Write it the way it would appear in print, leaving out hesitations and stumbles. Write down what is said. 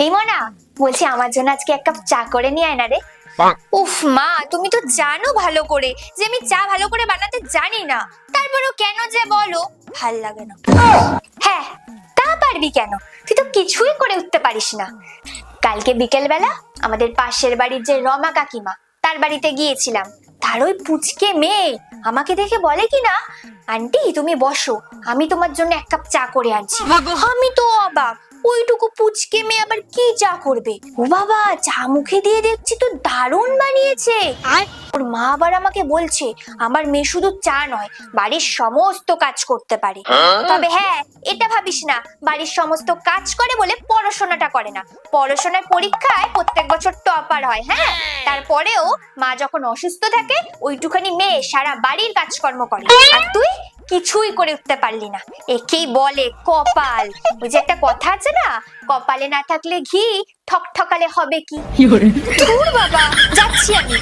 এই মনা, বলছি আমার জন্য আজকে এক কাপ চা করে নিয়ে আয় না রে। উফ মা, তুমি তো জানো ভালো করে যে আমি চা ভালো করে বানাতে জানি না, তারপরেও কেন যে বলো, ভাল লাগে না। হ্যাঁ, তা পারবি কেন? তুই তো কিছুই করে উঠতে পারিস না। কালকে বিকেল বেলা আমাদের পাশের বাড়ির যে রমা কাকিমা, তার বাড়িতে গিয়েছিলাম। তার ওই পুচকে মেয়ে আমাকে দেখে বলে কি না, আন্টি তুমি বসো, আমি তোমার জন্য এক কাপ চা করে আনছি। আমি তো অবাক, ওইটুকু পুচকে মেয়ে আবার কি চা করবে। ও বাবা, চা মুখে দিয়ে দেখছি তো দারুণ বানিয়েছে। আর ওর মা আবার আমাকে বলছে আমার মেয়ে শুধু চা নয়, বাড়ির সমস্ত কাজ করতে পারে। তবে হ্যাঁ, এটা ভাবিস না বাড়ির সমস্ত কাজ করে বলে পড়াশোনাটা করে না। পড়াশোনার পরীক্ষায় প্রত্যেক বছর টপার হয়। হ্যাঁ, তারপরেও মা যখন অসুস্থ থাকে ওইটুখানি মেয়ে সারা বাড়ির কাজকর্ম করে, আর তুই কিছুই করে উঠতে পারলি না। একেই বলে কপাল। ওই যে একটা কথা আছে না, কপালে না থাকলে ঘি, ঠকঠকালে হবে কি। ধুর বাবা, যাচ্ছি আমি।